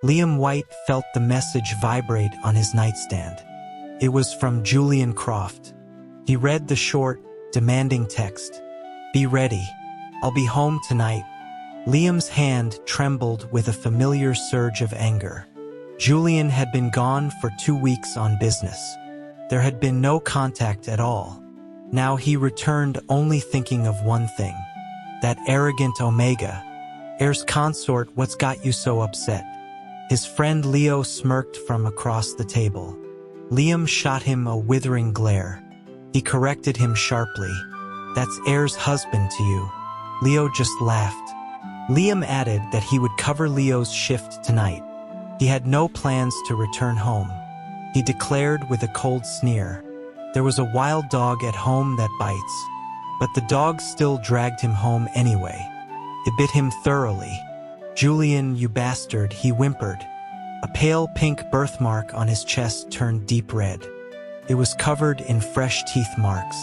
Liam White felt the message vibrate on his nightstand. It was from Julian Croft. He read the short, demanding text. "Be ready. I'll be home tonight." Liam's hand trembled with a familiar surge of anger. Julian had been gone for 2 weeks on business. There had been no contact at all. Now he returned only thinking of one thing. That arrogant Omega. Heir's consort, what's got you so upset? His friend Leo smirked from across the table. Liam shot him a withering glare. He corrected him sharply. "That's Heir's husband to you." Leo just laughed. Liam added that he would cover Leo's shift tonight. He had no plans to return home. He declared with a cold sneer. There was a wild dog at home that bites. But the dog still dragged him home anyway. It bit him thoroughly. "Julian, you bastard," he whimpered. A pale pink birthmark on his chest turned deep red. It was covered in fresh teeth marks.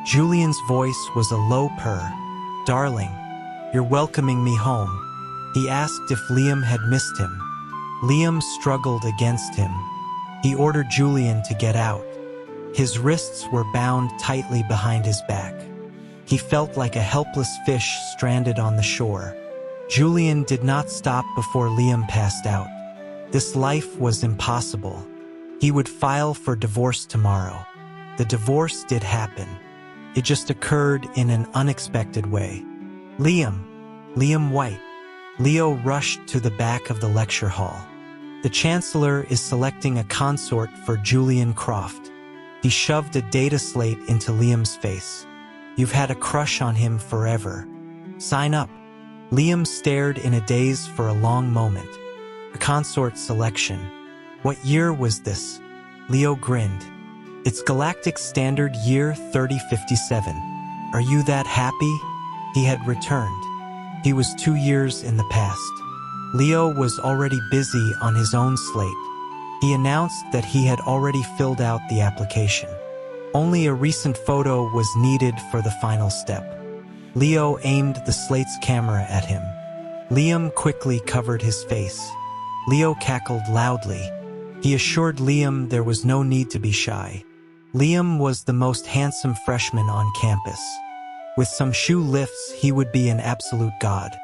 Julian's voice was a low purr. "Darling, you're welcoming me home." He asked if Liam had missed him. Liam struggled against him. He ordered Julian to get out. His wrists were bound tightly behind his back. He felt like a helpless fish stranded on the shore. Julian did not stop before Liam passed out. This life was impossible. He would file for divorce tomorrow. The divorce did happen. It just occurred in an unexpected way. Liam White. Leo rushed to the back of the lecture hall. "The Chancellor is selecting a consort for Julian Croft." He shoved a data slate into Liam's face. "You've had a crush on him forever. Sign up." Liam stared in a daze for a long moment. A consort selection. What year was this? Leo grinned. "It's Galactic Standard Year 3057. Are you that happy?" He had returned. He was 2 years in the past. Leo was already busy on his own slate. He announced that he had already filled out the application. Only a recent photo was needed for the final step. Leo aimed the slate's camera at him. Liam quickly covered his face. Leo cackled loudly. He assured Liam there was no need to be shy. Liam was the most handsome freshman on campus. With some shoe lifts, he would be an absolute god.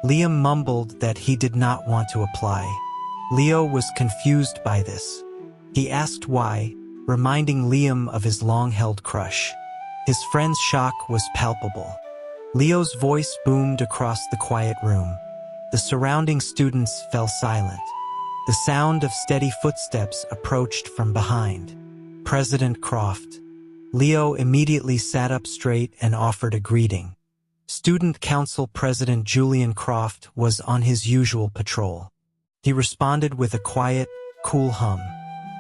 Liam mumbled that he did not want to apply. Leo was confused by this. He asked why, reminding Liam of his long-held crush. His friend's shock was palpable. Leo's voice boomed across the quiet room. The surrounding students fell silent. The sound of steady footsteps approached from behind. President Croft. Leo immediately sat up straight and offered a greeting. Student Council President Julian Croft was on his usual patrol. He responded with a quiet, cool hum.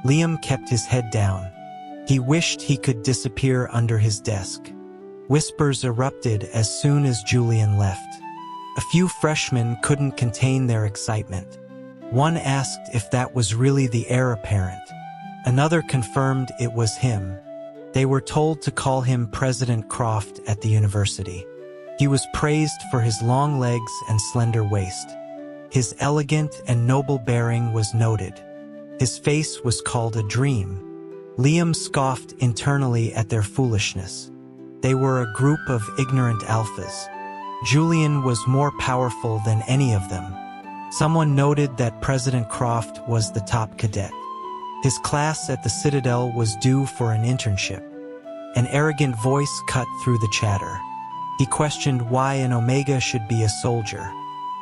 Liam kept his head down. He wished he could disappear under his desk. Whispers erupted as soon as Julian left. A few freshmen couldn't contain their excitement. One asked if that was really the heir apparent. Another confirmed it was him. They were told to call him President Croft at the university. He was praised for his long legs and slender waist. His elegant and noble bearing was noted. His face was called a dream. Liam scoffed internally at their foolishness. They were a group of ignorant alphas. Julian was more powerful than any of them. Someone noted that President Croft was the top cadet. His class at the Citadel was due for an internship. An arrogant voice cut through the chatter. He questioned why an Omega should be a soldier.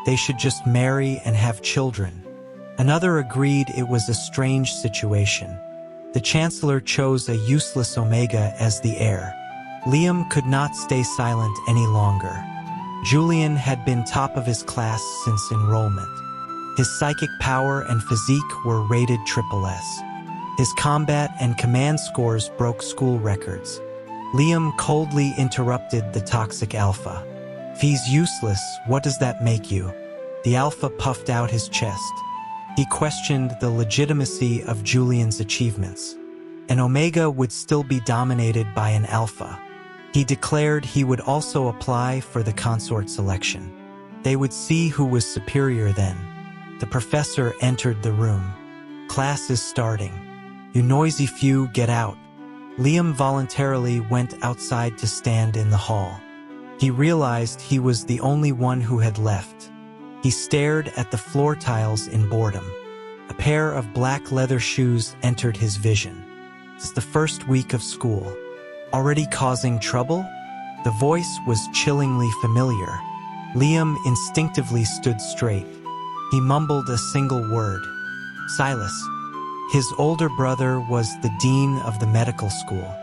They should just marry and have children. Another agreed it was a strange situation. The Chancellor chose a useless Omega as the heir. Liam could not stay silent any longer. Julian had been top of his class since enrollment. His psychic power and physique were rated SSS. His combat and command scores broke school records. Liam coldly interrupted the toxic alpha. "If he's useless, what does that make you?" The alpha puffed out his chest. He questioned the legitimacy of Julian's achievements. An Omega would still be dominated by an alpha. He declared he would also apply for the consort selection. They would see who was superior then. The professor entered the room. Class is starting. You noisy few, get out. Liam voluntarily went outside to stand in the hall. He realized he was the only one who had left. He stared at the floor tiles in boredom. A pair of black leather shoes entered his vision. It's the first week of school. Already causing trouble? The voice was chillingly familiar. Liam instinctively stood straight. He mumbled a single word. Silas. His older brother was the dean of the medical school.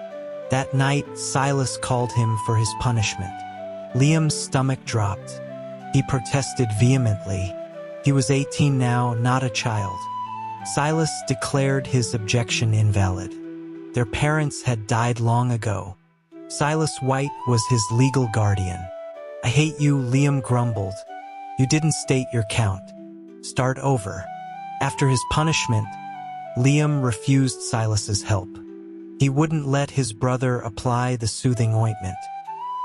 That night, Silas called him for his punishment. Liam's stomach dropped. He protested vehemently. He was 18 now, not a child. Silas declared his objection invalid. Their parents had died long ago. Silas White was his legal guardian. I hate you, Liam grumbled. You didn't state your count. Start over. After his punishment, Liam refused Silas's help. He wouldn't let his brother apply the soothing ointment.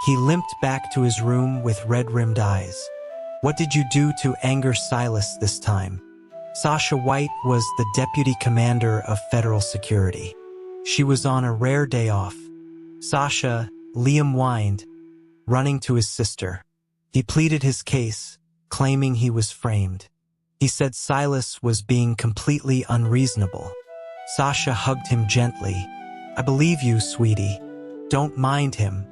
He limped back to his room with red-rimmed eyes. What did you do to anger Silas this time? Sasha White was the deputy commander of federal security. She was on a rare day off. Sasha, Liam whined, running to his sister. He pleaded his case, claiming he was framed. He said Silas was being completely unreasonable. Sasha hugged him gently. I believe you, sweetie. Don't mind him.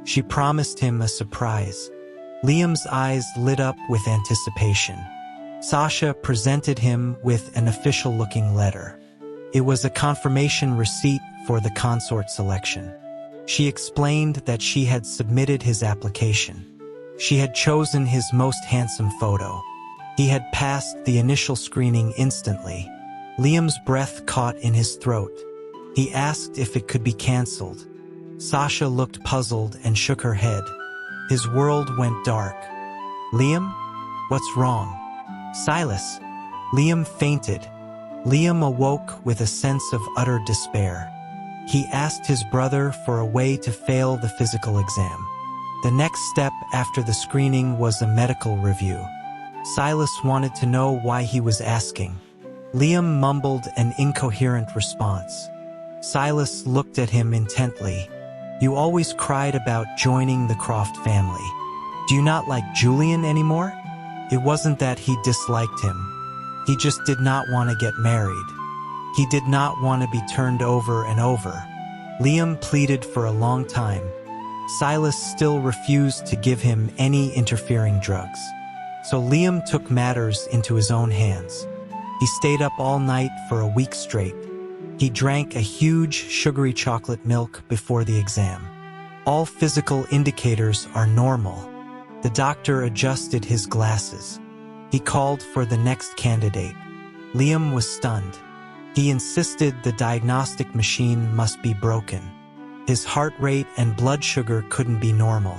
She promised him a surprise. Liam's eyes lit up with anticipation. Sasha presented him with an official-looking letter. It was a confirmation receipt for the consort selection. She explained that she had submitted his application. She had chosen his most handsome photo. He had passed the initial screening instantly. Liam's breath caught in his throat. He asked if it could be canceled. Sasha looked puzzled and shook her head. His world went dark. Liam? What's wrong? Silas. Liam fainted. Liam awoke with a sense of utter despair. He asked his brother for a way to fail the physical exam. The next step after the screening was a medical review. Silas wanted to know why he was asking. Liam mumbled an incoherent response. Silas looked at him intently. You always cried about joining the Croft family. Do you not like Julian anymore? It wasn't that he disliked him. He just did not want to get married. He did not want to be turned over and over. Liam pleaded for a long time. Silas still refused to give him any interfering drugs. So Liam took matters into his own hands. He stayed up all night for a week straight. He drank a huge sugary chocolate milk before the exam. All physical indicators are normal. The doctor adjusted his glasses. He called for the next candidate. Liam was stunned. He insisted the diagnostic machine must be broken. His heart rate and blood sugar couldn't be normal.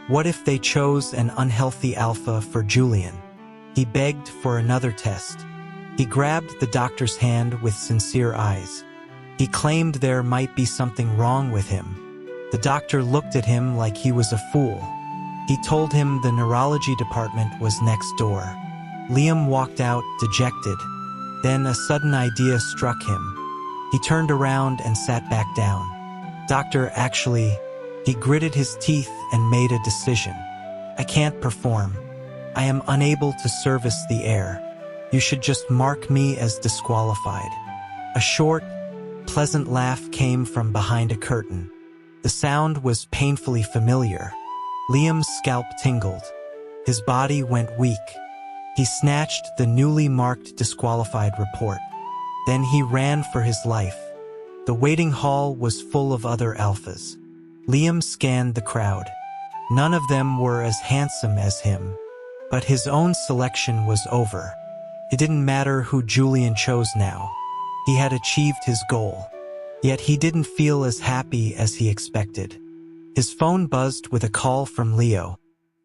What if they chose an unhealthy alpha for Julian? He begged for another test. He grabbed the doctor's hand with sincere eyes. He claimed there might be something wrong with him. The doctor looked at him like he was a fool. He told him the neurology department was next door. Liam walked out, dejected. Then a sudden idea struck him. He turned around and sat back down. Doctor, actually, he gritted his teeth and made a decision. I can't perform. I am unable to service the air. You should just mark me as disqualified. A short, pleasant laugh came from behind a curtain. The sound was painfully familiar. Liam's scalp tingled. His body went weak. He snatched the newly marked disqualified report. Then he ran for his life. The waiting hall was full of other alphas. Liam scanned the crowd. None of them were as handsome as him. But his own selection was over. It didn't matter who Julian chose now. He had achieved his goal. Yet he didn't feel as happy as he expected. His phone buzzed with a call from Leo.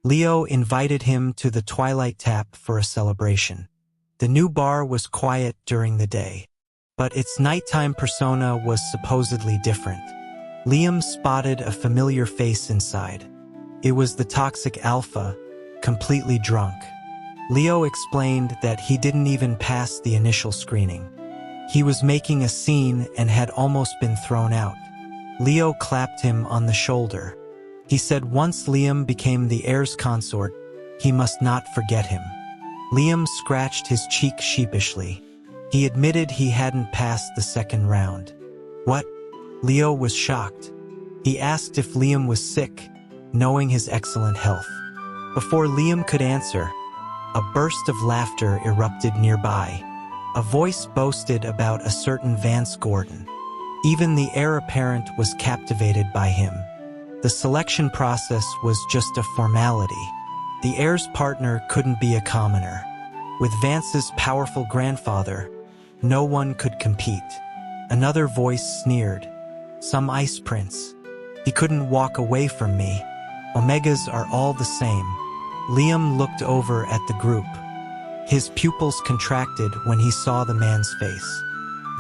Leo invited him to the Twilight Tap for a celebration. The new bar was quiet during the day, but its nighttime persona was supposedly different. Liam spotted a familiar face inside. It was the toxic alpha, completely drunk. Leo explained that he didn't even pass the initial screening. He was making a scene and had almost been thrown out. Leo clapped him on the shoulder. He said once Liam became the heir's consort, he must not forget him. Liam scratched his cheek sheepishly. He admitted he hadn't passed the second round. What? Leo was shocked. He asked if Liam was sick, knowing his excellent health. Before Liam could answer, a burst of laughter erupted nearby. A voice boasted about a certain Vance Gordon. Even the heir apparent was captivated by him. The selection process was just a formality. The heir's partner couldn't be a commoner. With Vance's powerful grandfather, no one could compete. Another voice sneered. Some ice prince. He couldn't walk away from me. Omegas are all the same. Liam looked over at the group. His pupils contracted when he saw the man's face.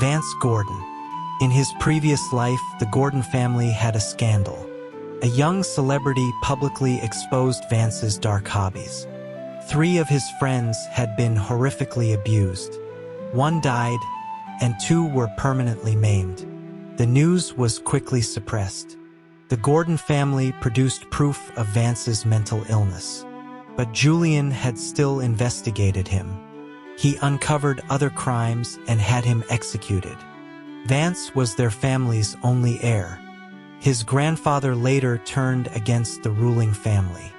Vance Gordon. In his previous life, the Gordon family had a scandal. A young celebrity publicly exposed Vance's dark hobbies. 3 of his friends had been horrifically abused. 1 died, and 2 were permanently maimed. The news was quickly suppressed. The Gordon family produced proof of Vance's mental illness. But Julian had still investigated him. He uncovered other crimes and had him executed. Vance was their family's only heir. His grandfather later turned against the ruling family.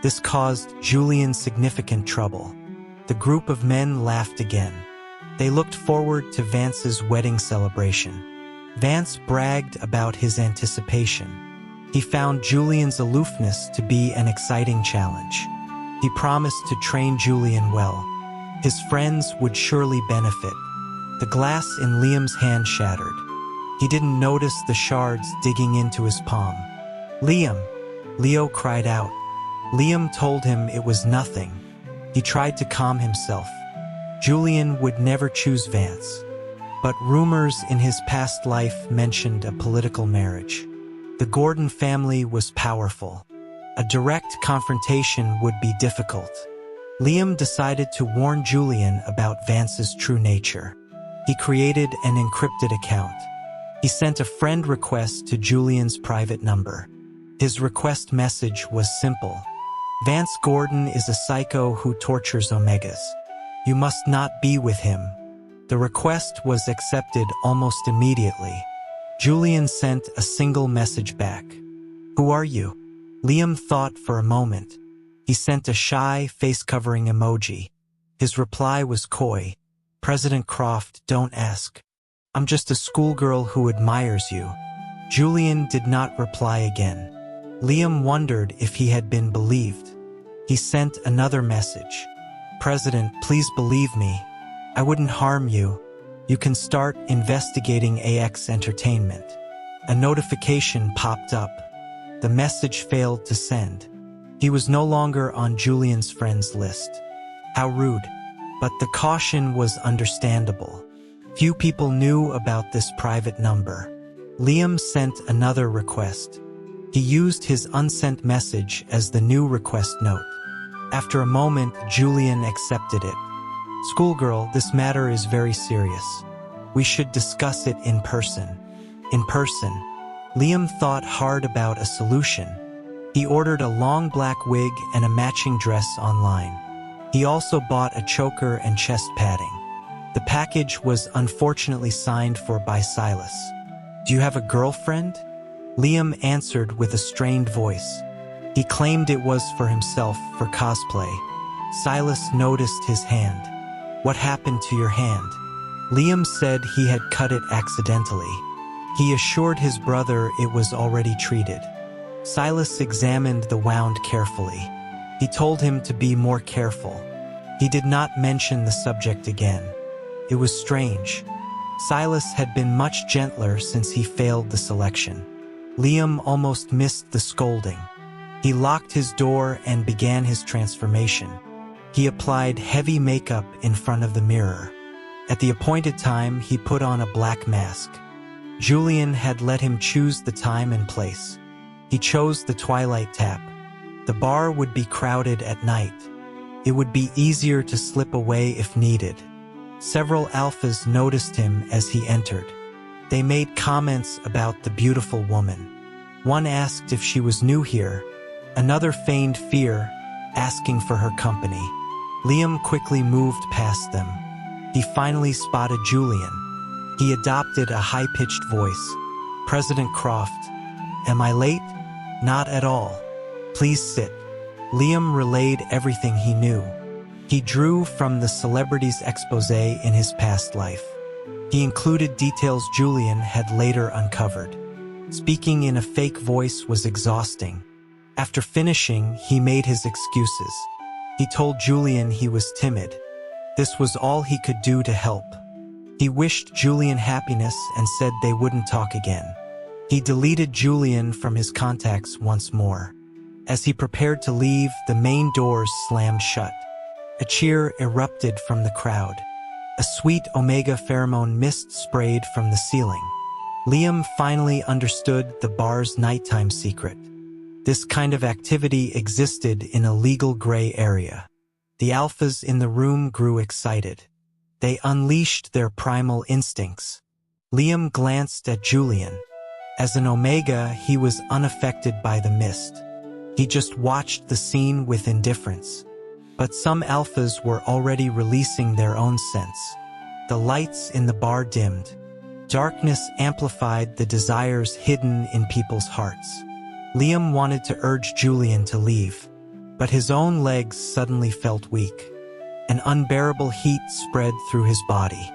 This caused Julian significant trouble. The group of men laughed again. They looked forward to Vance's wedding celebration. Vance bragged about his anticipation. He found Julian's aloofness to be an exciting challenge. He promised to train Julian well. His friends would surely benefit. The glass in Liam's hand shattered. He didn't notice the shards digging into his palm. "Liam!" Leo cried out. Liam told him it was nothing. He tried to calm himself. Julian would never choose Vance. But rumors in his past life mentioned a political marriage. The Gordon family was powerful. A direct confrontation would be difficult. Liam decided to warn Julian about Vance's true nature. He created an encrypted account. He sent a friend request to Julian's private number. His request message was simple. Vance Gordon is a psycho who tortures Omegas. You must not be with him. The request was accepted almost immediately. Julian sent a single message back. "Who are you?" Liam thought for a moment. He sent a shy, face-covering emoji. His reply was coy. "President Croft, don't ask. I'm just a schoolgirl who admires you." Julian did not reply again. Liam wondered if he had been believed. He sent another message. "President, please believe me. I wouldn't harm you. You can start investigating AX Entertainment." A notification popped up. The message failed to send. He was no longer on Julian's friends list. How rude. But the caution was understandable. Few people knew about this private number. Liam sent another request. He used his unsent message as the new request note. After a moment, Julian accepted it. "Schoolgirl, this matter is very serious. We should discuss it in person." In person. Liam thought hard about a solution. He ordered a long black wig and a matching dress online. He also bought a choker and chest padding. The package was unfortunately signed for by Silas. "Do you have a girlfriend?" Liam answered with a strained voice. He claimed it was for himself, for cosplay. Silas noticed his hand. "What happened to your hand?" Liam said he had cut it accidentally. He assured his brother it was already treated. Silas examined the wound carefully. He told him to be more careful. He did not mention the subject again. It was strange. Silas had been much gentler since he failed the selection. Liam almost missed the scolding. He locked his door and began his transformation. He applied heavy makeup in front of the mirror. At the appointed time, he put on a black mask. Julian had let him choose the time and place. He chose the twilight tap. The bar would be crowded at night. It would be easier to slip away if needed. Several alphas noticed him as he entered. They made comments about the beautiful woman. One asked if she was new here. Another feigned fear, asking for her company. Liam quickly moved past them. He finally spotted Julian. He adopted a high-pitched voice. "President Croft, am I late?" "Not at all. Please sit." Liam relayed everything he knew. He drew from the celebrity's exposé in his past life. He included details Julian had later uncovered. Speaking in a fake voice was exhausting. After finishing, he made his excuses. He told Julian he was timid. This was all he could do to help. He wished Julian happiness and said they wouldn't talk again. He deleted Julian from his contacts once more. As he prepared to leave, the main doors slammed shut. A cheer erupted from the crowd. A sweet omega pheromone mist sprayed from the ceiling. Liam finally understood the bar's nighttime secret. This kind of activity existed in a legal gray area. The alphas in the room grew excited. They unleashed their primal instincts. Liam glanced at Julian. As an omega, he was unaffected by the mist. He just watched the scene with indifference. But some alphas were already releasing their own sense. The lights in the bar dimmed. Darkness amplified the desires hidden in people's hearts. Liam wanted to urge Julian to leave, but his own legs suddenly felt weak. An unbearable heat spread through his body.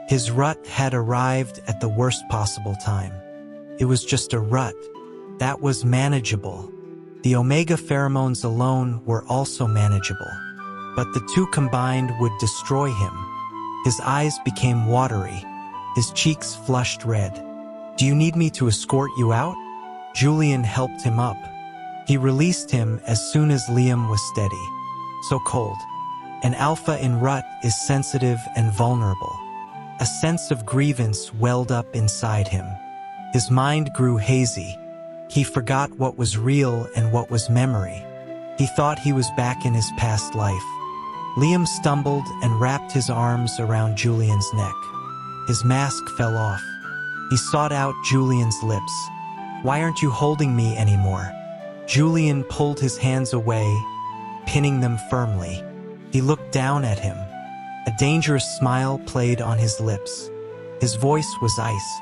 His rut had arrived at the worst possible time. It was just a rut. That was manageable. The omega pheromones alone were also manageable. But the two combined would destroy him. His eyes became watery. His cheeks flushed red. "Do you need me to escort you out?" Julian helped him up. He released him as soon as Liam was steady. So cold. An alpha in rut is sensitive and vulnerable. A sense of grievance welled up inside him. His mind grew hazy. He forgot what was real and what was memory. He thought he was back in his past life. Liam stumbled and wrapped his arms around Julian's neck. His mask fell off. He sought out Julian's lips. "Why aren't you holding me anymore?" Julian pulled his hands away, pinning them firmly. He looked down at him. A dangerous smile played on his lips. His voice was ice.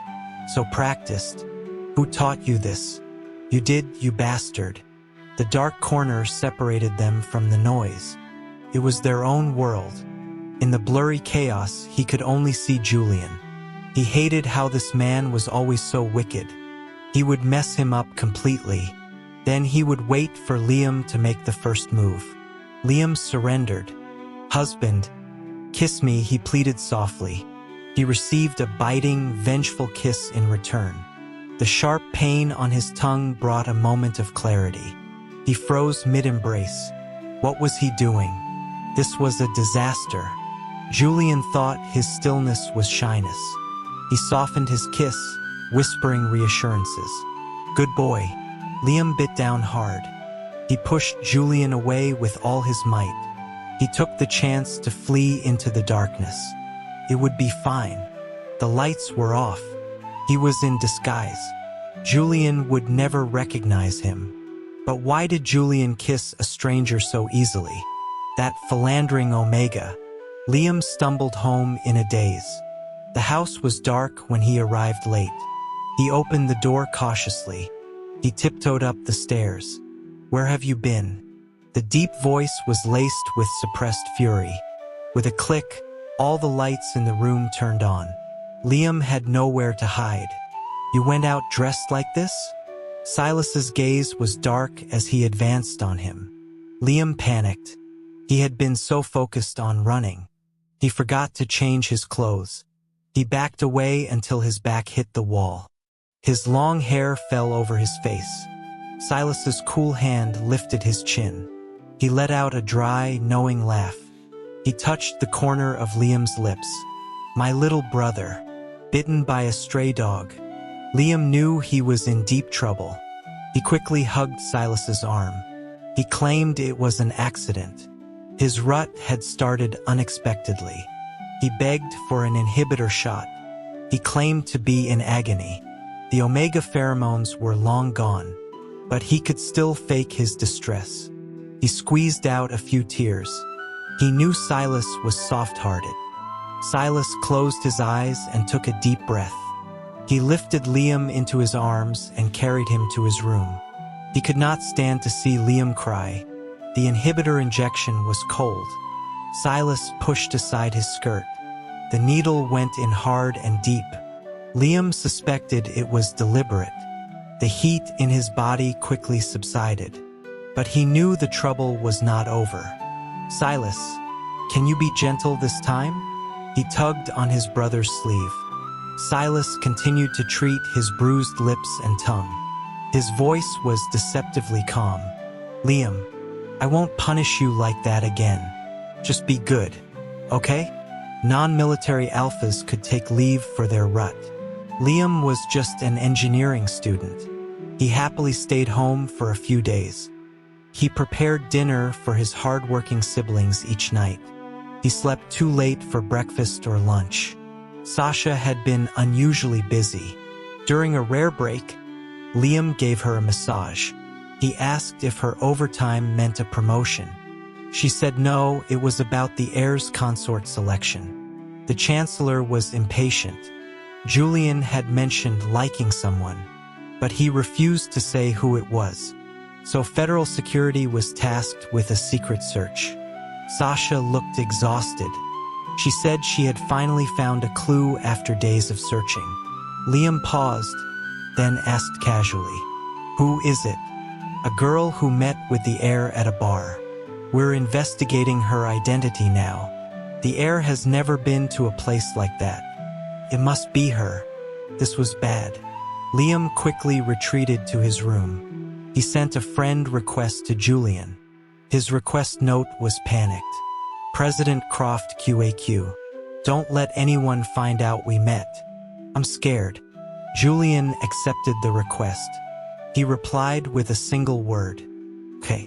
"So practiced. Who taught you this?" "You did, you bastard." The dark corner separated them from the noise. It was their own world. In the blurry chaos, he could only see Julian. He hated how this man was always so wicked. He would mess him up completely. Then he would wait for Liam to make the first move. Liam surrendered. "Husband, kiss me," he pleaded softly. He received a biting, vengeful kiss in return. The sharp pain on his tongue brought a moment of clarity. He froze mid-embrace. What was he doing? This was a disaster. Julian thought his stillness was shyness. He softened his kiss, whispering reassurances. "Good boy." Liam bit down hard. He pushed Julian away with all his might. He took the chance to flee into the darkness. It would be fine. The lights were off. He was in disguise. Julian would never recognize him. But why did Julian kiss a stranger so easily? That philandering omega. Liam stumbled home in a daze. The house was dark when he arrived late. He opened the door cautiously. He tiptoed up the stairs. "Where have you been?" The deep voice was laced with suppressed fury. With a click, all the lights in the room turned on. Liam had nowhere to hide. "You went out dressed like this?" Silas's gaze was dark as he advanced on him. Liam panicked. He had been so focused on running. He forgot to change his clothes. He backed away until his back hit the wall. His long hair fell over his face. Silas's cool hand lifted his chin. He let out a dry, knowing laugh. He touched the corner of Liam's lips. "My little brother, bitten by a stray dog." Liam knew he was in deep trouble. He quickly hugged Silas's arm. He claimed it was an accident. His rut had started unexpectedly. He begged for an inhibitor shot. He claimed to be in agony. The omega pheromones were long gone, but he could still fake his distress. He squeezed out a few tears. He knew Silas was soft-hearted. Silas closed his eyes and took a deep breath. He lifted Liam into his arms and carried him to his room. He could not stand to see Liam cry. The inhibitor injection was cold. Silas pushed aside his skirt. The needle went in hard and deep. Liam suspected it was deliberate. The heat in his body quickly subsided. But he knew the trouble was not over. "Silas, can you be gentle this time?" He tugged on his brother's sleeve. Silas continued to treat his bruised lips and tongue. His voice was deceptively calm. "Liam, I won't punish you like that again. Just be good, okay?" Non-military alphas could take leave for their rut. Liam was just an engineering student. He happily stayed home for a few days. He prepared dinner for his hard-working siblings each night. He slept too late for breakfast or lunch. Sasha had been unusually busy. During a rare break, Liam gave her a massage. He asked if her overtime meant a promotion. She said no, it was about the heir's consort selection. The chancellor was impatient. Julian had mentioned liking someone, but he refused to say who it was. So federal security was tasked with a secret search. Sasha looked exhausted. She said she had finally found a clue after days of searching. Liam paused, then asked casually, "Who is it?" "A girl who met with the heir at a bar. We're investigating her identity now. The heir has never been to a place like that. It must be her. This was bad." Liam quickly retreated to his room. He sent a friend request to Julian. His request note was panicked. "President Croft QAQ. Don't let anyone find out we met. I'm scared." Julian accepted the request. He replied with a single word. "Okay."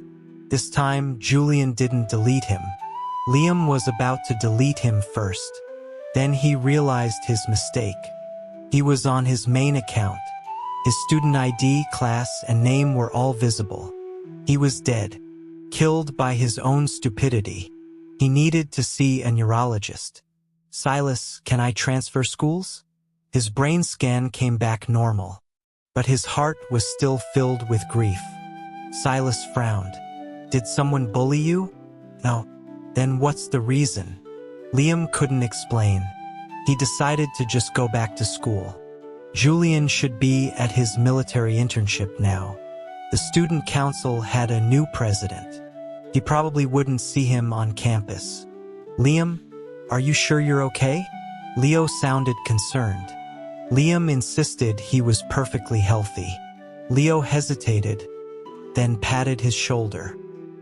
This time, Julian didn't delete him. Liam was about to delete him first. Then he realized his mistake. He was on his main account. His student ID, class, and name were all visible. He was dead, killed by his own stupidity. He needed to see a neurologist. "Silas, can I transfer schools?" His brain scan came back normal, but his heart was still filled with grief. Silas frowned. "Did someone bully you?" "No." "Then what's the reason?" Liam couldn't explain. He decided to just go back to school. Julian should be at his military internship now. The student council had a new president. He probably wouldn't see him on campus. "Liam, are you sure you're okay?" Leo sounded concerned. Liam insisted he was perfectly healthy. Leo hesitated, then patted his shoulder.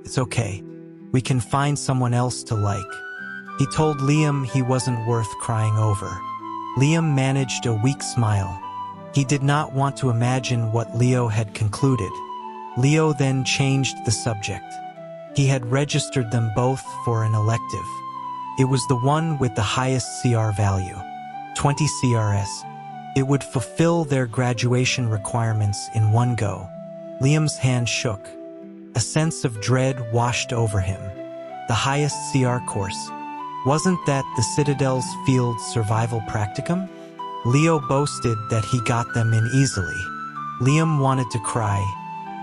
"It's okay. We can find someone else to like." He told Liam he wasn't worth crying over. Liam managed a weak smile. He did not want to imagine what Leo had concluded. Leo then changed the subject. He had registered them both for an elective. It was the one with the highest CR value, 20 CRS. It would fulfill their graduation requirements in one go. Liam's hand shook. A sense of dread washed over him. The highest CR course. Wasn't that the Citadel's field survival practicum? Leo boasted that he got them in easily. Liam wanted to cry.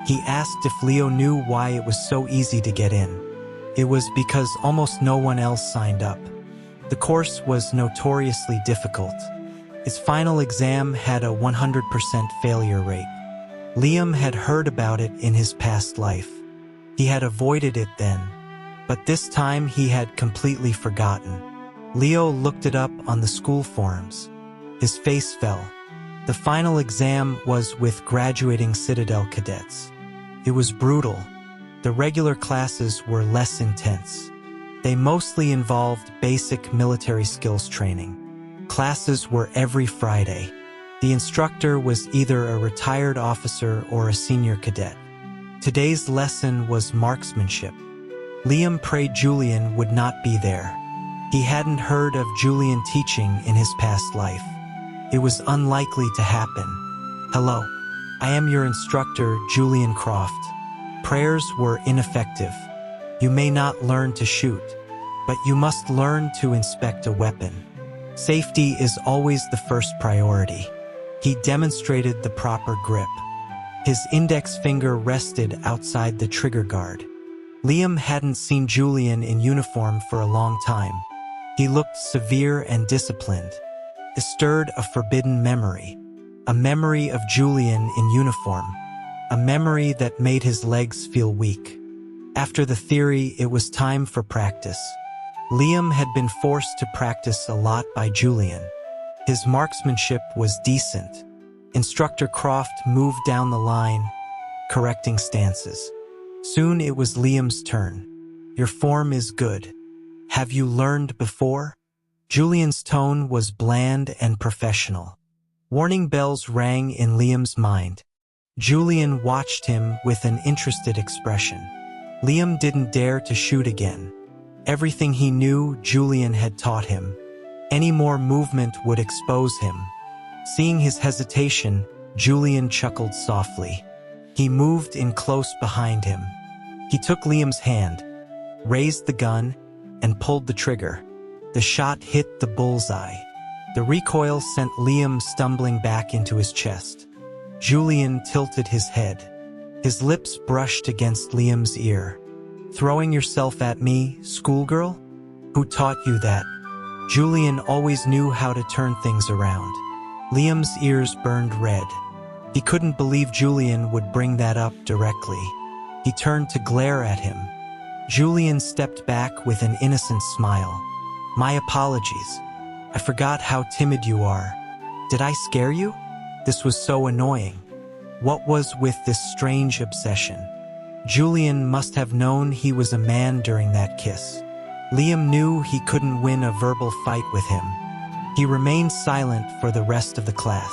He asked if Leo knew why it was so easy to get in. It was because almost no one else signed up. The course was notoriously difficult. Its final exam had a 100% failure rate. Liam had heard about it in his past life. He had avoided it then, but this time he had completely forgotten. Leo looked it up on the school forums. His face fell. The final exam was with graduating Citadel cadets. It was brutal. The regular classes were less intense. They mostly involved basic military skills training. Classes were every Friday. The instructor was either a retired officer or a senior cadet. Today's lesson was marksmanship. Liam prayed Julian would not be there. He hadn't heard of Julian teaching in his past life. It was unlikely to happen. Hello. I am your instructor, Julian Croft. Prayers were ineffective. You may not learn to shoot, but you must learn to inspect a weapon. Safety is always the first priority. He demonstrated the proper grip. His index finger rested outside the trigger guard. Liam hadn't seen Julian in uniform for a long time. He looked severe and disciplined. It stirred a forbidden memory. A memory of Julian in uniform. A memory that made his legs feel weak. After the theory, it was time for practice. Liam had been forced to practice a lot by Julian. His marksmanship was decent. Instructor Croft moved down the line, correcting stances. Soon it was Liam's turn. Your form is good. Have you learned before? Julian's tone was bland and professional. Warning bells rang in Liam's mind. Julian watched him with an interested expression. Liam didn't dare to shoot again. Everything he knew, Julian had taught him. Any more movement would expose him. Seeing his hesitation, Julian chuckled softly. He moved in close behind him. He took Liam's hand, raised the gun, and pulled the trigger. The shot hit the bullseye. The recoil sent Liam stumbling back into his chest. Julian tilted his head. His lips brushed against Liam's ear. Throwing yourself at me, schoolgirl? Who taught you that? Julian always knew how to turn things around. Liam's ears burned red. He couldn't believe Julian would bring that up directly. He turned to glare at him. Julian stepped back with an innocent smile. My apologies. I forgot how timid you are. Did I scare you? This was so annoying. What was with this strange obsession? Julian must have known he was a man during that kiss. Liam knew he couldn't win a verbal fight with him. He remained silent for the rest of the class.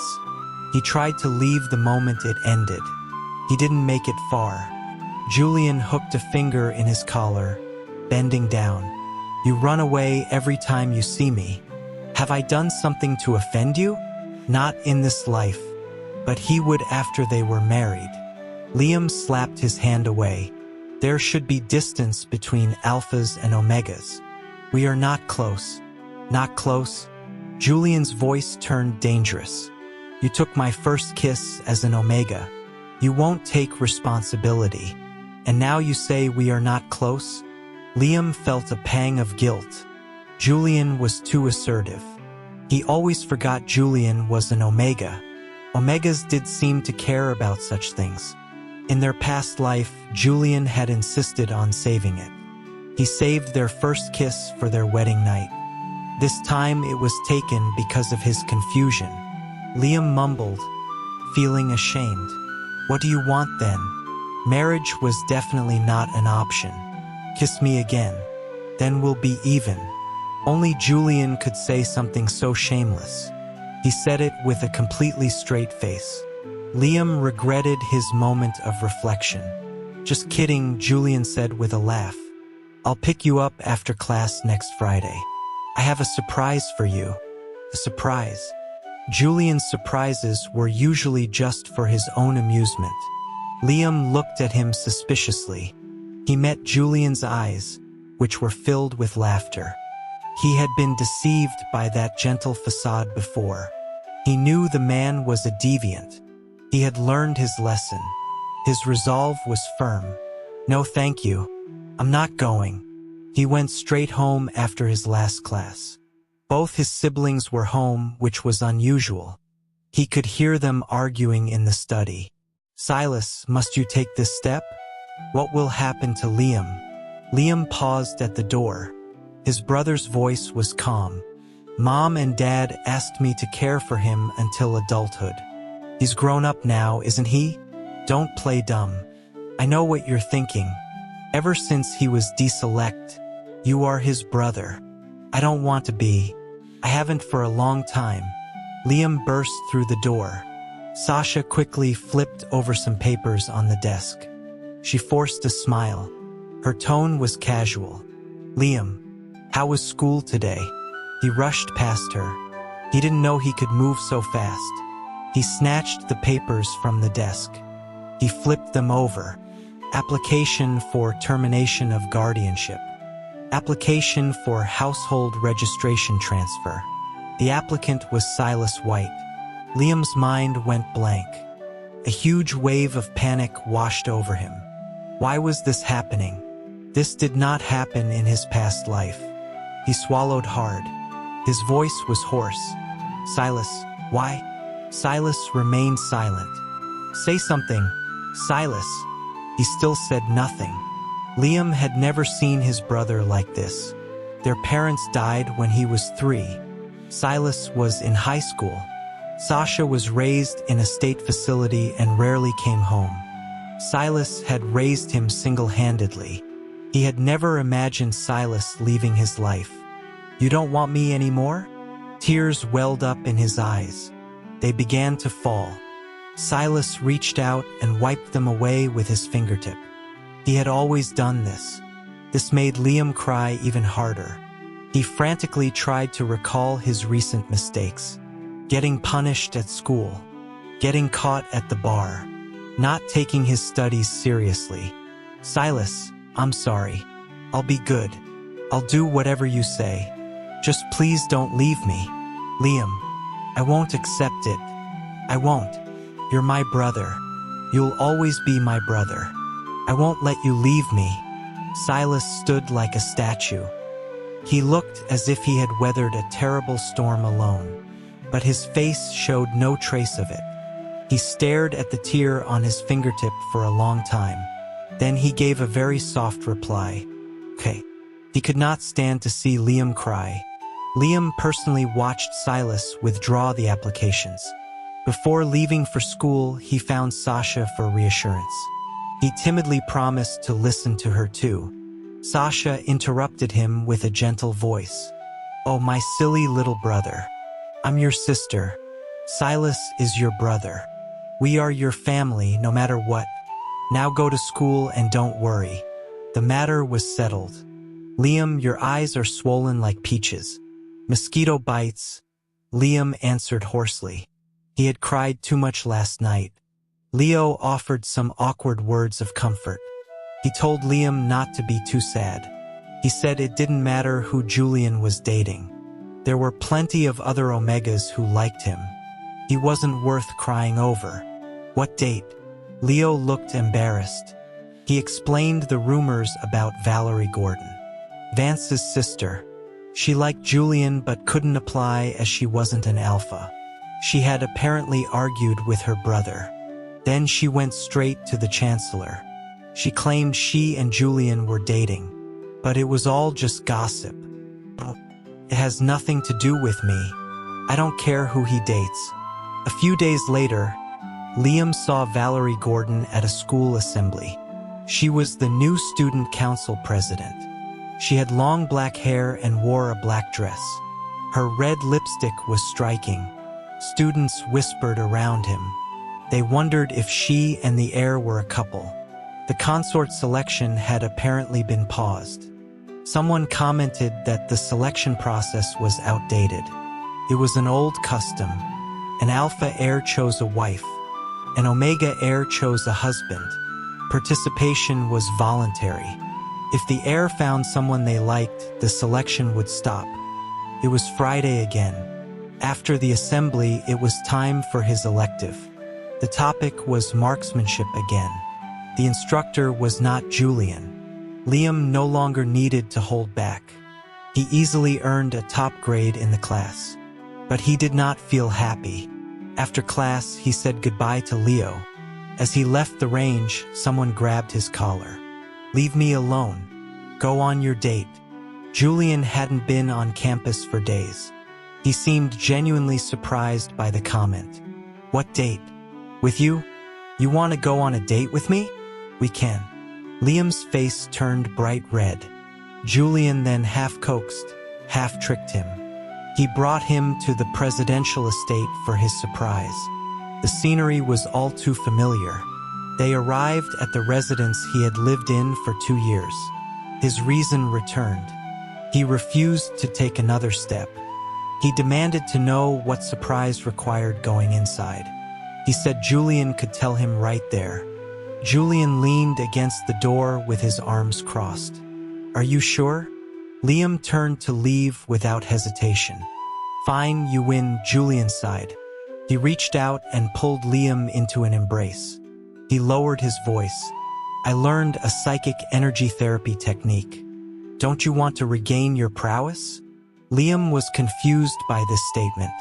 He tried to leave the moment it ended. He didn't make it far. Julian hooked a finger in his collar, bending down. You run away every time you see me. Have I done something to offend you? Not in this life. But he would after they were married. Liam slapped his hand away. There should be distance between alphas and omegas. We are not close. Not close? Julian's voice turned dangerous. You took my first kiss as an omega. You won't take responsibility. And now you say we are not close? Liam felt a pang of guilt. Julian was too assertive. He always forgot Julian was an omega. Omegas did seem to care about such things. In their past life, Julian had insisted on saving it. He saved their first kiss for their wedding night. This time it was taken because of his confusion. Liam mumbled, feeling ashamed. What do you want then? Marriage was definitely not an option. Kiss me again. Then we'll be even. Only Julian could say something so shameless. He said it with a completely straight face. Liam regretted his moment of reflection. Just kidding, Julian said with a laugh. I'll pick you up after class next Friday. I have a surprise for you. A surprise. Julian's surprises were usually just for his own amusement. Liam looked at him suspiciously. He met Julian's eyes, which were filled with laughter. He had been deceived by that gentle facade before. He knew the man was a deviant. He had learned his lesson. His resolve was firm. No, thank you. I'm not going. He went straight home after his last class. Both his siblings were home, which was unusual. He could hear them arguing in the study. Silas, must you take this step? What will happen to Liam? Liam paused at the door. His brother's voice was calm. Mom and Dad asked me to care for him until adulthood. He's grown up now, isn't he? Don't play dumb. I know what you're thinking. Ever since he was deselect, you are his brother. I don't want to be. I haven't for a long time. Liam burst through the door. Sasha quickly flipped over some papers on the desk. She forced a smile. Her tone was casual. "Liam, how was school today?" He rushed past her. He didn't know he could move so fast. He snatched the papers from the desk. He flipped them over. Application for termination of guardianship. Application for household registration transfer. The applicant was Silas White. Liam's mind went blank. A huge wave of panic washed over him. Why was this happening? This did not happen in his past life. He swallowed hard. His voice was hoarse. "Silas, why?" Silas remained silent. "Say something, Silas." He still said nothing. Liam had never seen his brother like this. Their parents died when he was 3. Silas was in high school. Sasha was raised in a state facility and rarely came home. Silas had raised him single-handedly. He had never imagined Silas leaving his life. "You don't want me anymore?" Tears welled up in his eyes. They began to fall. Silas reached out and wiped them away with his fingertip. He had always done this. This made Liam cry even harder. He frantically tried to recall his recent mistakes. Getting punished at school. Getting caught at the bar. Not taking his studies seriously. "Silas, I'm sorry. I'll be good. I'll do whatever you say. Just please don't leave me. Liam, I won't accept it. I won't. You're my brother. You'll always be my brother. I won't let you leave me." Silas stood like a statue. He looked as if he had weathered a terrible storm alone, but his face showed no trace of it. He stared at the tear on his fingertip for a long time. Then he gave a very soft reply. "Okay." He could not stand to see Liam cry. Liam personally watched Silas withdraw the applications. Before leaving for school, he found Sasha for reassurance. He timidly promised to listen to her too. Sasha interrupted him with a gentle voice. "Oh, my silly little brother. I'm your sister. Silas is your brother. We are your family no matter what. Now go to school and don't worry." The matter was settled. "Liam, your eyes are swollen like peaches. Mosquito bites." Liam answered hoarsely. He had cried too much last night. Leo offered some awkward words of comfort. He told Liam not to be too sad. He said it didn't matter who Julian was dating. There were plenty of other Omegas who liked him. He wasn't worth crying over. "What date?" Leo looked embarrassed. He explained the rumors about Valerie Gordon, Vance's sister. She liked Julian but couldn't apply as she wasn't an alpha. She had apparently argued with her brother. Then she went straight to the chancellor. She claimed she and Julian were dating, but it was all just gossip. "It has nothing to do with me. I don't care who he dates." A few days later, Liam saw Valerie Gordon at a school assembly. She was the new student council president. She had long black hair and wore a black dress. Her red lipstick was striking. Students whispered around him. They wondered if she and the heir were a couple. The consort selection had apparently been paused. Someone commented that the selection process was outdated. It was an old custom. An alpha heir chose a wife. An omega heir chose a husband. Participation was voluntary. If the heir found someone they liked, the selection would stop. It was Friday again. After the assembly, it was time for his elective. The topic was marksmanship again. The instructor was not Julian. Liam no longer needed to hold back. He easily earned a top grade in the class. But he did not feel happy. After class, he said goodbye to Leo. As he left the range, someone grabbed his collar. "Leave me alone. Go on your date." Julian hadn't been on campus for days. He seemed genuinely surprised by the comment. "What date? With you? You want to go on a date with me? We can." Liam's face turned bright red. Julian then half coaxed, half tricked him. He brought him to the presidential estate for his surprise. The scenery was all too familiar. They arrived at the residence he had lived in for 2 years. His reason returned. He refused to take another step. He demanded to know what surprise required going inside. He said Julian could tell him right there. Julian leaned against the door with his arms crossed. "Are you sure?" Liam turned to leave without hesitation. "Fine, you win," Julian sighed. He reached out and pulled Liam into an embrace. He lowered his voice. "I learned a psychic energy therapy technique. Don't you want to regain your prowess?" Liam was confused by this statement.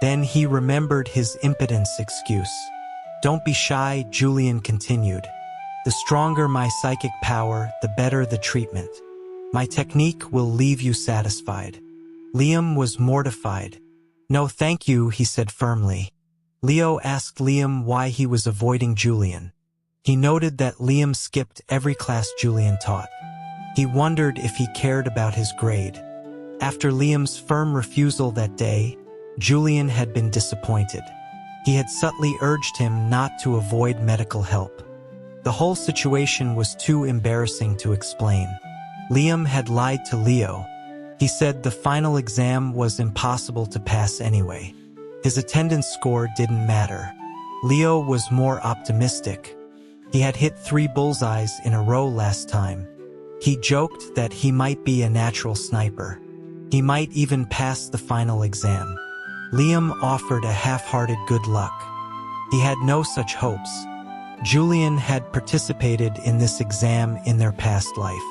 Then he remembered his impotence excuse. "Don't be shy," Julian continued. "The stronger my psychic power, the better the treatment. My technique will leave you satisfied." Liam was mortified. "No, thank you," he said firmly. Leo asked Liam why he was avoiding Julian. He noted that Liam skipped every class Julian taught. He wondered if he cared about his grade. After Liam's firm refusal that day, Julian had been disappointed. He had subtly urged him not to avoid medical help. The whole situation was too embarrassing to explain. Liam had lied to Leo. He said the final exam was impossible to pass anyway. His attendance score didn't matter. Leo was more optimistic. He had hit 3 bullseyes in a row last time. He joked that he might be a natural sniper. He might even pass the final exam. Liam offered a half-hearted good luck. He had no such hopes. Julian had participated in this exam in their past life.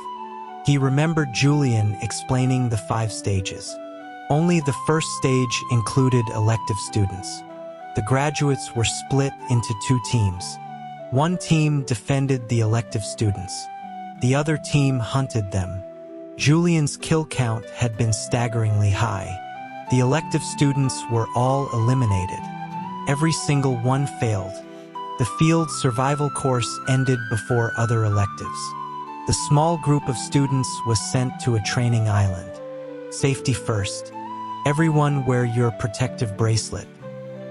He remembered Julian explaining the 5 stages. Only the first stage included elective students. The graduates were split into 2 teams. One team defended the elective students. The other team hunted them. Julian's kill count had been staggeringly high. The elective students were all eliminated. Every single one failed. The field survival course ended before other electives. The small group of students was sent to a training island. Safety first. Everyone wear your protective bracelet.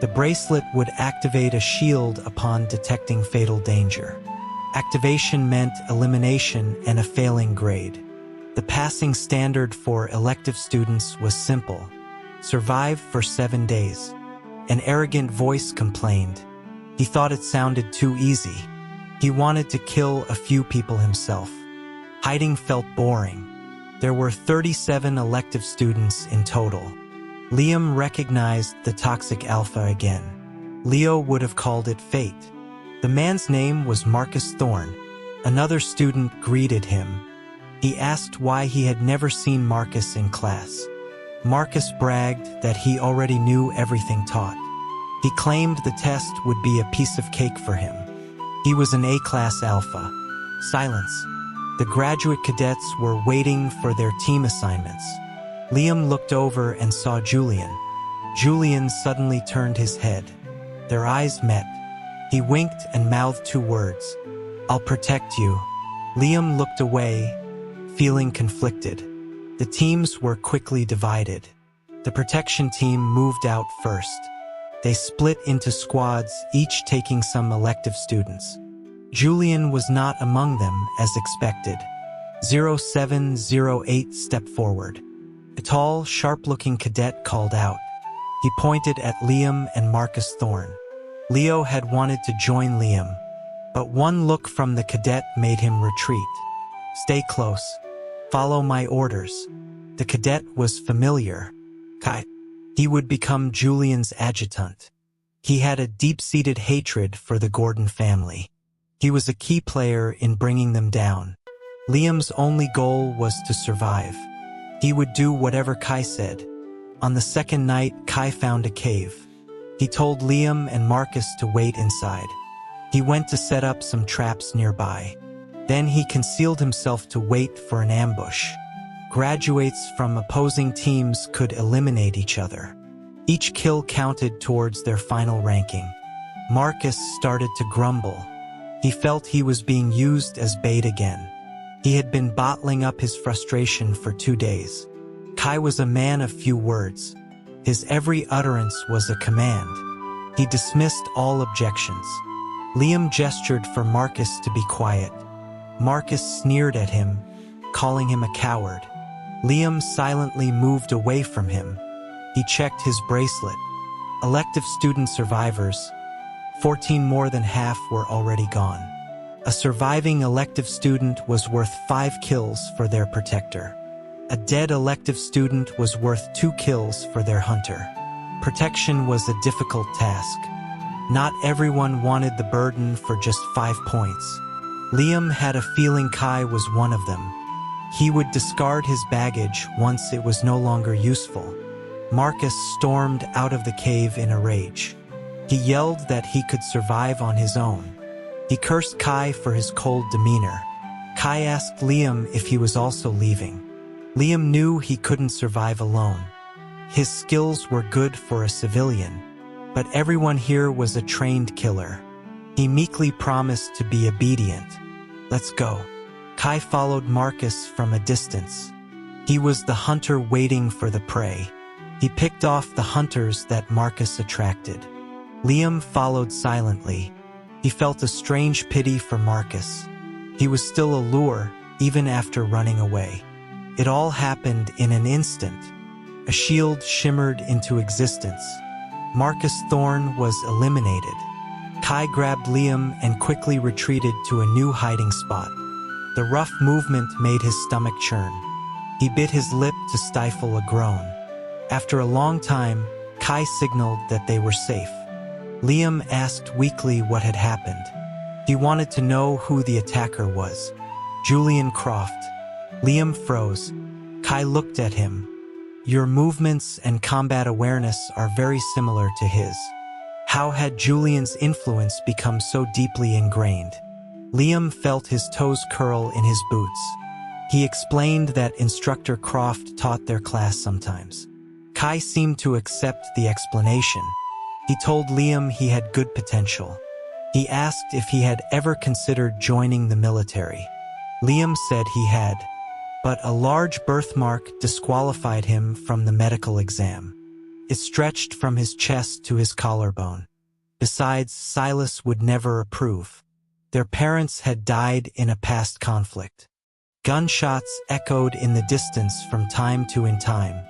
The bracelet would activate a shield upon detecting fatal danger. Activation meant elimination and a failing grade. The passing standard for elective students was simple. Survive for 7 days. An arrogant voice complained. He thought it sounded too easy. He wanted to kill a few people himself. Hiding felt boring. There were 37 elective students in total. Liam recognized the toxic alpha again. Leo would have called it fate. The man's name was Marcus Thorne. Another student greeted him. He asked why he had never seen Marcus in class. Marcus bragged that he already knew everything taught. He claimed the test would be a piece of cake for him. He was an A-class alpha. Silence. The graduate cadets were waiting for their team assignments. Liam looked over and saw Julian. Julian suddenly turned his head. Their eyes met. He winked and mouthed 2 words. "I'll protect you." Liam looked away, feeling conflicted. The teams were quickly divided. The protection team moved out first. They split into squads, each taking some elective students. Julian was not among them, as expected. 0708 stepped forward. A tall, sharp-looking cadet called out. He pointed at Liam and Marcus Thorne. Leo had wanted to join Liam, but one look from the cadet made him retreat. "Stay close. Follow my orders." The cadet was familiar. Kai. He would become Julian's adjutant. He had a deep-seated hatred for the Gordon family. He was a key player in bringing them down. Liam's only goal was to survive. He would do whatever Kai said. On the second night, Kai found a cave. He told Liam and Marcus to wait inside. He went to set up some traps nearby. Then he concealed himself to wait for an ambush. Graduates from opposing teams could eliminate each other. Each kill counted towards their final ranking. Marcus started to grumble. He felt he was being used as bait again. He had been bottling up his frustration for 2 days. Kai was a man of few words. His every utterance was a command. He dismissed all objections. Liam gestured for Marcus to be quiet. Marcus sneered at him, calling him a coward. Liam silently moved away from him. He checked his bracelet. Elective student survivors. 14, more than half were already gone. A surviving elective student was worth 5 kills for their protector. A dead elective student was worth 2 kills for their hunter. Protection was a difficult task. Not everyone wanted the burden for just 5 points. Liam had a feeling Kai was one of them. He would discard his baggage once it was no longer useful. Marcus stormed out of the cave in a rage. He yelled that he could survive on his own. He cursed Kai for his cold demeanor. Kai asked Liam if he was also leaving. Liam knew he couldn't survive alone. His skills were good for a civilian, but everyone here was a trained killer. He meekly promised to be obedient. Let's go. Kai followed Marcus from a distance. He was the hunter waiting for the prey. He picked off the hunters that Marcus attracted. Liam followed silently. He felt a strange pity for Marcus. He was still a lure, even after running away. It all happened in an instant. A shield shimmered into existence. Marcus Thorne was eliminated. Kai grabbed Liam and quickly retreated to a new hiding spot. The rough movement made his stomach churn. He bit his lip to stifle a groan. After a long time, Kai signaled that they were safe. Liam asked weakly what had happened. He wanted to know who the attacker was. Julian Croft. Liam froze. Kai looked at him. Your movements and combat awareness are very similar to his. How had Julian's influence become so deeply ingrained? Liam felt his toes curl in his boots. He explained that Instructor Croft taught their class sometimes. Kai seemed to accept the explanation. He told Liam he had good potential. He asked if he had ever considered joining the military. Liam said he had, but a large birthmark disqualified him from the medical exam. It stretched from his chest to his collarbone. Besides, Silas would never approve. Their parents had died in a past conflict. Gunshots echoed in the distance from time to time,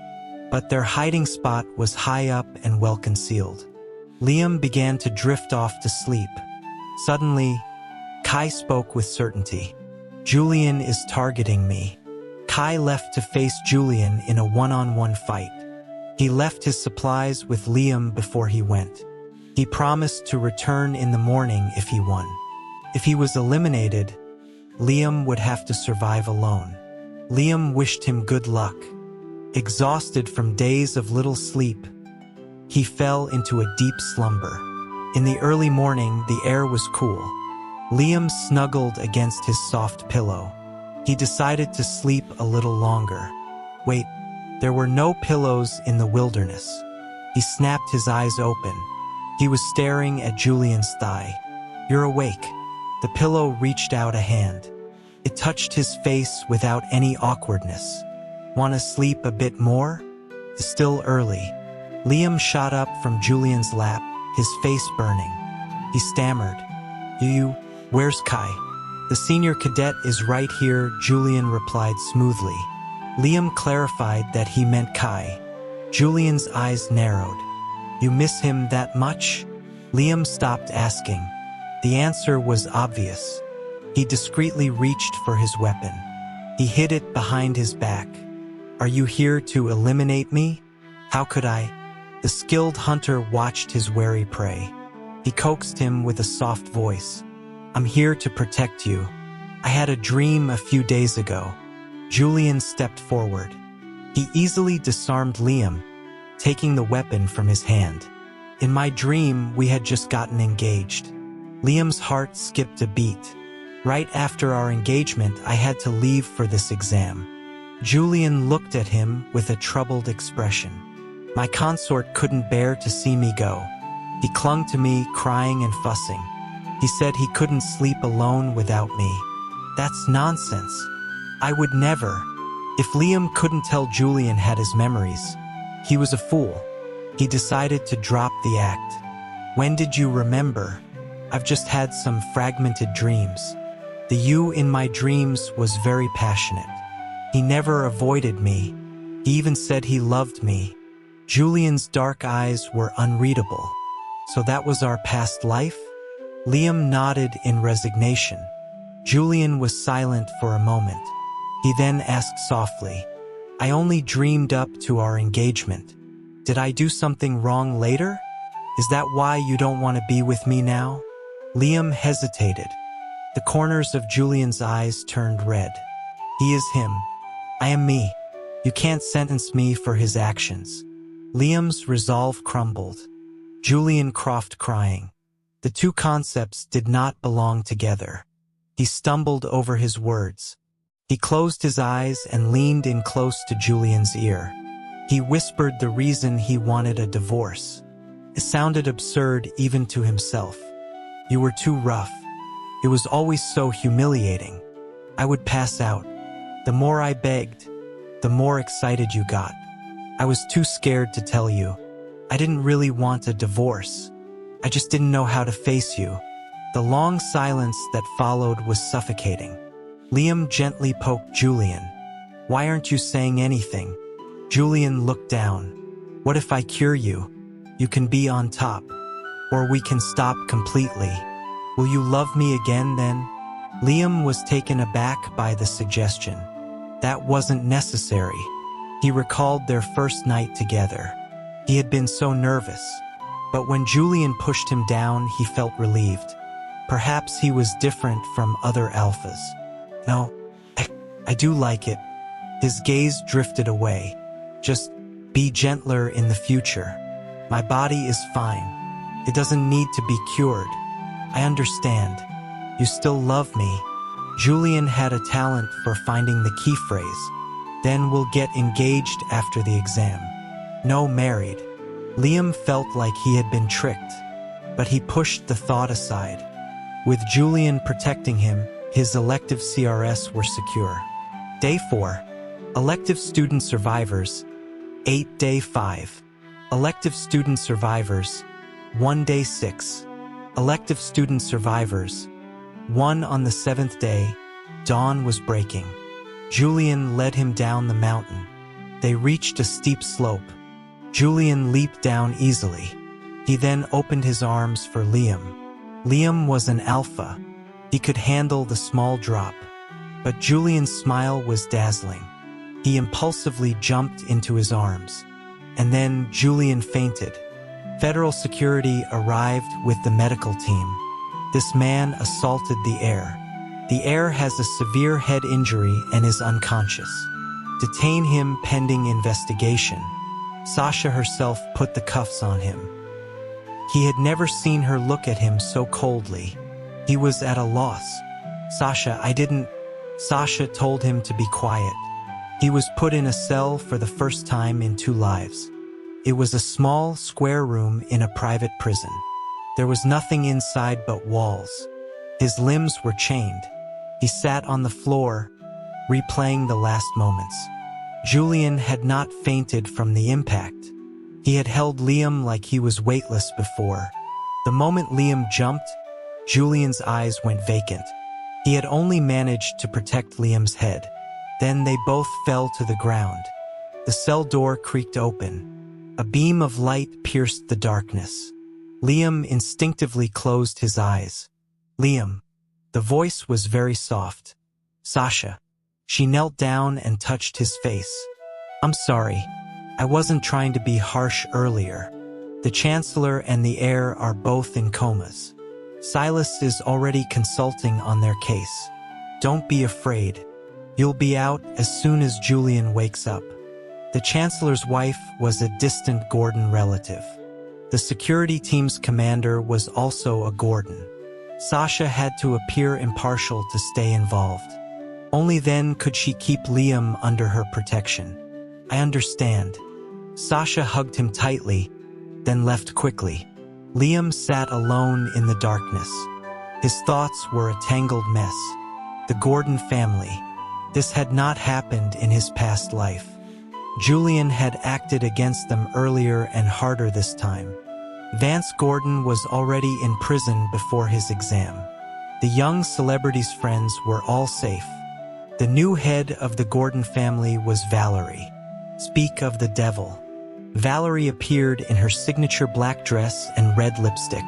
but their hiding spot was high up and well concealed. Liam began to drift off to sleep. Suddenly, Kai spoke with certainty. Julian is targeting me. Kai left to face Julian in a one-on-one fight. He left his supplies with Liam before he went. He promised to return in the morning if he won. If he was eliminated, Liam would have to survive alone. Liam wished him good luck. Exhausted from days of little sleep, he fell into a deep slumber. In the early morning, the air was cool. Liam snuggled against his soft pillow. He decided to sleep a little longer. Wait, there were no pillows in the wilderness. He snapped his eyes open. He was staring at Julian's thigh. You're awake. The pillow reached out a hand. It touched his face without any awkwardness. Want to sleep a bit more? It's still early. Liam shot up from Julian's lap, his face burning. He stammered. Where's Kai? The senior cadet is right here, Julian replied smoothly. Liam clarified that he meant Kai. Julian's eyes narrowed. You miss him that much? Liam stopped asking. The answer was obvious. He discreetly reached for his weapon. He hid it behind his back. Are you here to eliminate me? How could I? The skilled hunter watched his wary prey. He coaxed him with a soft voice. I'm here to protect you. I had a dream a few days ago. Julian stepped forward. He easily disarmed Liam, taking the weapon from his hand. In my dream, we had just gotten engaged. Liam's heart skipped a beat. Right after our engagement, I had to leave for this exam. Julian looked at him with a troubled expression. My consort couldn't bear to see me go. He clung to me, crying and fussing. He said he couldn't sleep alone without me. That's nonsense. I would never. If Liam couldn't tell Julian had his memories, he was a fool. He decided to drop the act. When did you remember? I've just had some fragmented dreams. The you in my dreams was very passionate. He never avoided me. He even said he loved me. Julian's dark eyes were unreadable. So that was our past life? Liam nodded in resignation. Julian was silent for a moment. He then asked softly, I only dreamed up to our engagement. Did I do something wrong later? Is that why you don't want to be with me now? Liam hesitated. The corners of Julian's eyes turned red. He is him. I am me. You can't sentence me for his actions. Liam's resolve crumbled. Julian Croft crying. The two concepts did not belong together. He stumbled over his words. He closed his eyes and leaned in close to Julian's ear. He whispered the reason he wanted a divorce. It sounded absurd even to himself. You were too rough. It was always so humiliating. I would pass out. The more I begged, the more excited you got. I was too scared to tell you. I didn't really want a divorce. I just didn't know how to face you. The long silence that followed was suffocating. Liam gently poked Julian. Why aren't you saying anything? Julian looked down. What if I cure you? You can be on top. Or we can stop completely. Will you love me again then? Liam was taken aback by the suggestion. That wasn't necessary. He recalled their first night together. He had been so nervous. But when Julian pushed him down, he felt relieved. Perhaps he was different from other alphas. No, I do like it. His gaze drifted away. Just be gentler in the future. My body is fine. It doesn't need to be cured. I understand. You still love me. Julian had a talent for finding the key phrase. Then we'll get engaged after the exam. No, married. Liam felt like he had been tricked, but he pushed the thought aside. With Julian protecting him, his elective CRS were secure. Day 4. Elective student survivors. 8 Day 5. Elective student survivors. 1 Day 6. Elective student survivors. 1 On the 7th day, dawn was breaking. Julian led him down the mountain. They reached a steep slope. Julian leaped down easily. He then opened his arms for Liam. Liam was an alpha. He could handle the small drop. But Julian's smile was dazzling. He impulsively jumped into his arms. And then Julian fainted. Federal security arrived with the medical team. This man assaulted the heir. The heir has a severe head injury and is unconscious. Detain him pending investigation. Sasha herself put the cuffs on him. He had never seen her look at him so coldly. He was at a loss. Sasha told him to be quiet. He was put in a cell for the first time in 2 lives. It was a small, square room in a private prison. There was nothing inside but walls. His limbs were chained. He sat on the floor, replaying the last moments. Julian had not fainted from the impact. He had held Liam like he was weightless before. The moment Liam jumped, Julian's eyes went vacant. He had only managed to protect Liam's head. Then they both fell to the ground. The cell door creaked open. A beam of light pierced the darkness. Liam instinctively closed his eyes. Liam. The voice was very soft. Sasha. She knelt down and touched his face. I'm sorry. I wasn't trying to be harsh earlier. The Chancellor and the heir are both in comas. Silas is already consulting on their case. Don't be afraid. You'll be out as soon as Julian wakes up. The Chancellor's wife was a distant Gordon relative. The security team's commander was also a Gordon. Sasha had to appear impartial to stay involved. Only then could she keep Liam under her protection. I understand. Sasha hugged him tightly, then left quickly. Liam sat alone in the darkness. His thoughts were a tangled mess. The Gordon family. This had not happened in his past life. Julian had acted against them earlier and harder this time. Vance Gordon was already in prison before his exam. The young celebrity's friends were all safe. The new head of the Gordon family was Valerie. Speak of the devil. Valerie appeared in her signature black dress and red lipstick.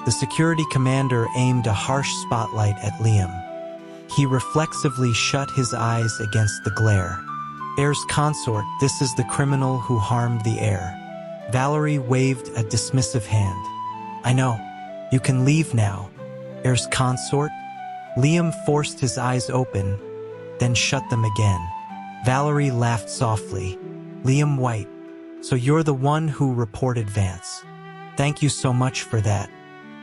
The security commander aimed a harsh spotlight at Liam. He reflexively shut his eyes against the glare. Heir's consort, this is the criminal who harmed the heir. Valerie waved a dismissive hand. I know. You can leave now. Heir's consort? Liam forced his eyes open, then shut them again. Valerie laughed softly. Liam White, so you're the one who reported Vance. Thank you so much for that.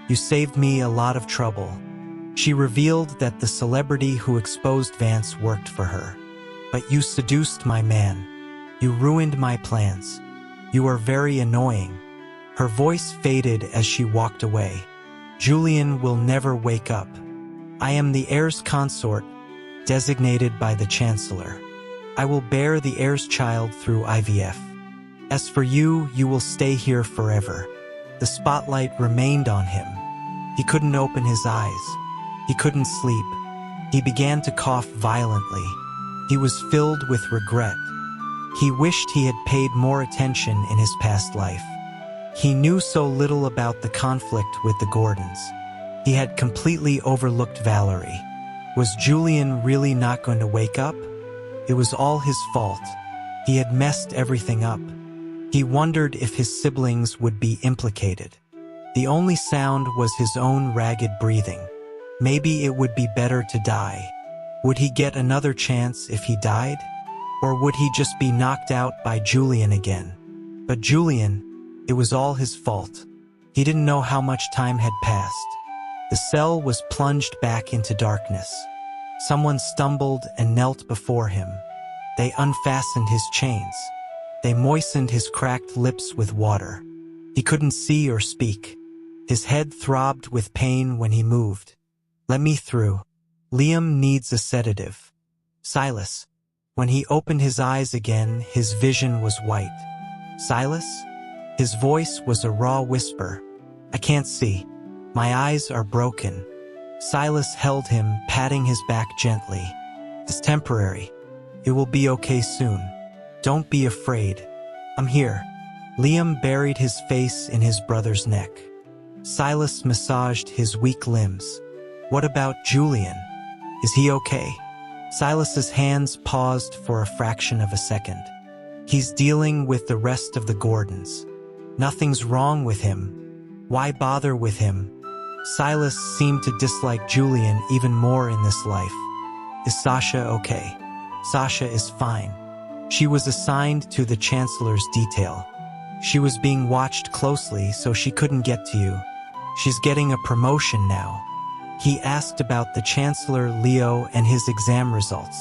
You saved me a lot of trouble. She revealed that the celebrity who exposed Vance worked for her. But you seduced my man. You ruined my plans. You are very annoying. Her voice faded as she walked away. Julian will never wake up. I am the heir's consort, designated by the Chancellor. I will bear the heir's child through IVF. As for you, you will stay here forever. The spotlight remained on him. He couldn't open his eyes. He couldn't sleep. He began to cough violently. He was filled with regret. He wished he had paid more attention in his past life. He knew so little about the conflict with the Gordons. He had completely overlooked Valerie. Was Julian really not going to wake up? It was all his fault. He had messed everything up. He wondered if his siblings would be implicated. The only sound was his own ragged breathing. Maybe it would be better to die. Would he get another chance if he died? Or would he just be knocked out by Julian again? But Julian, it was all his fault. He didn't know how much time had passed. The cell was plunged back into darkness. Someone stumbled and knelt before him. They unfastened his chains. They moistened his cracked lips with water. He couldn't see or speak. His head throbbed with pain when he moved. Let me through. Liam needs a sedative. Silas. When he opened his eyes again, his vision was white. Silas? His voice was a raw whisper. I can't see. My eyes are broken. Silas held him, patting his back gently. It's temporary. It will be okay soon. Don't be afraid. I'm here. Liam buried his face in his brother's neck. Silas massaged his weak limbs. What about Julian? Is he okay? Silas's hands paused for a fraction of a second. He's dealing with the rest of the Gordons. Nothing's wrong with him. Why bother with him? Silas seemed to dislike Julian even more in this life. Is Sasha okay? Sasha is fine. She was assigned to the Chancellor's detail. She was being watched closely, so she couldn't get to you. She's getting a promotion now. He asked about the Chancellor, Leo, and his exam results.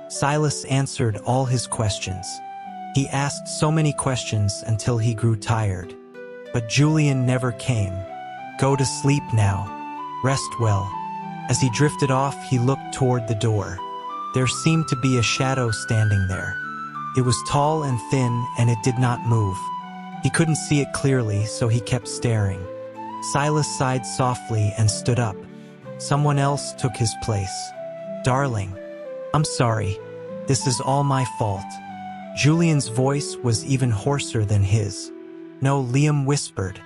Silas answered all his questions. He asked so many questions until he grew tired. But Julian never came. Go to sleep now. Rest well. As he drifted off, he looked toward the door. There seemed to be a shadow standing there. It was tall and thin, and it did not move. He couldn't see it clearly, so he kept staring. Silas sighed softly and stood up. Someone else took his place. Darling, I'm sorry. This is all my fault. Julian's voice was even hoarser than his. No, Liam whispered.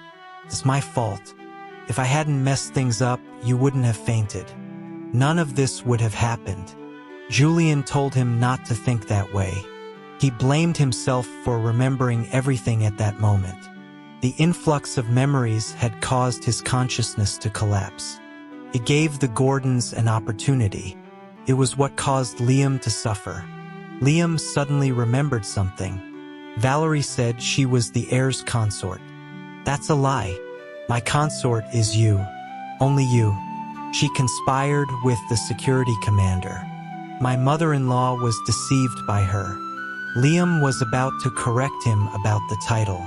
It's my fault. If I hadn't messed things up, you wouldn't have fainted. None of this would have happened. Julian told him not to think that way. He blamed himself for remembering everything at that moment. The influx of memories had caused his consciousness to collapse. It gave the Gordons an opportunity. It was what caused Liam to suffer. Liam suddenly remembered something. Valerie said she was the heir's consort. That's a lie. My consort is you. Only you. She conspired with the security commander. My mother-in-law was deceived by her. Liam was about to correct him about the title.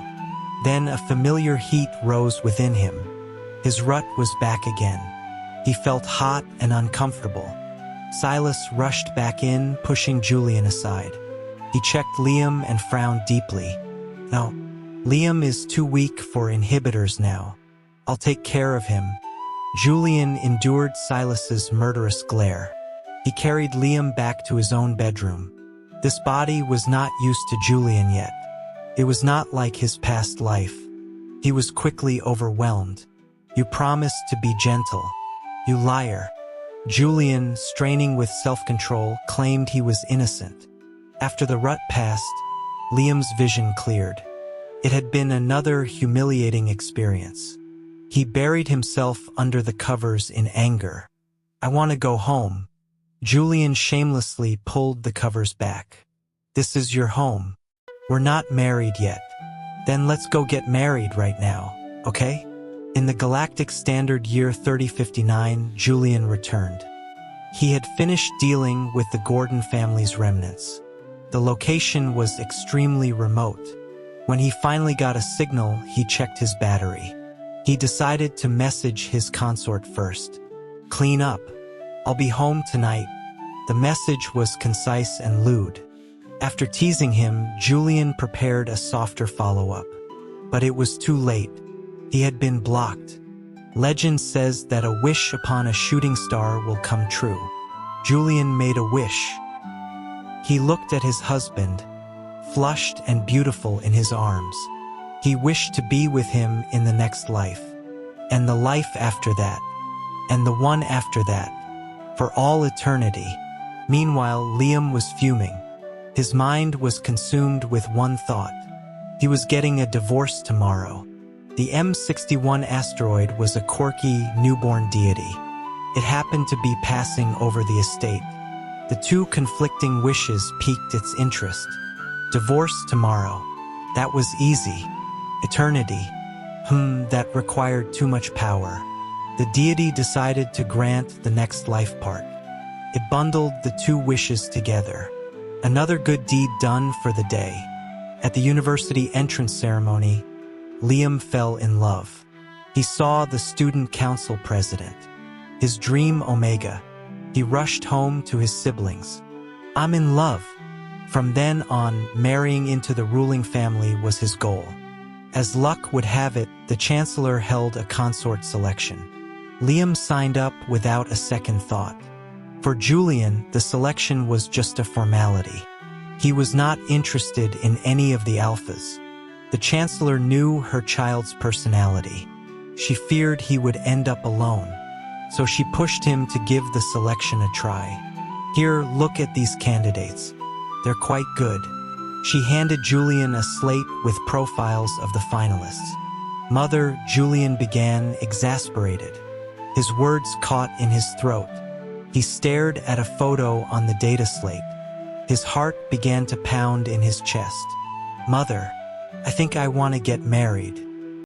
Then a familiar heat rose within him. His rut was back again. He felt hot and uncomfortable. Silas rushed back in, pushing Julian aside. He checked Liam and frowned deeply. No, Liam is too weak for inhibitors now. I'll take care of him. Julian endured Silas's murderous glare. He carried Liam back to his own bedroom. This body was not used to Julian yet. It was not like his past life. He was quickly overwhelmed. You promised to be gentle. You liar. Julian, straining with self-control, claimed he was innocent. After the rut passed, Liam's vision cleared. It had been another humiliating experience. He buried himself under the covers in anger. I want to go home. Julian shamelessly pulled the covers back. This is your home. We're not married yet. Then let's go get married right now, okay? In the Galactic Standard Year 3059, Julian returned. He had finished dealing with the Gordon family's remnants. The location was extremely remote. When he finally got a signal, he checked his battery. He decided to message his consort first. Clean up. I'll be home tonight. The message was concise and lewd. After teasing him, Julian prepared a softer follow-up. But it was too late. He had been blocked. Legend says that a wish upon a shooting star will come true. Julian made a wish. He looked at his husband, flushed and beautiful in his arms. He wished to be with him in the next life, and the life after that, and the one after that, for all eternity. Meanwhile, Liam was fuming. His mind was consumed with one thought. He was getting a divorce tomorrow. The M61 asteroid was a quirky, newborn deity. It happened to be passing over the estate. The two conflicting wishes piqued its interest. Divorce tomorrow. That was easy. Eternity. That required too much power. The deity decided to grant the next life part. It bundled the two wishes together. Another good deed done for the day. At the university entrance ceremony, Liam fell in love. He saw the student council president. His dream Omega. He rushed home to his siblings. I'm in love. From then on, marrying into the ruling family was his goal. As luck would have it, the chancellor held a consort selection. Liam signed up without a second thought. For Julian, the selection was just a formality. He was not interested in any of the alphas. The chancellor knew her child's personality. She feared he would end up alone, so she pushed him to give the selection a try. Here, look at these candidates. They're quite good. She handed Julian a slate with profiles of the finalists. Mother, Julian began, exasperated. His words caught in his throat. He stared at a photo on the data slate. His heart began to pound in his chest. Mother, I think I want to get married.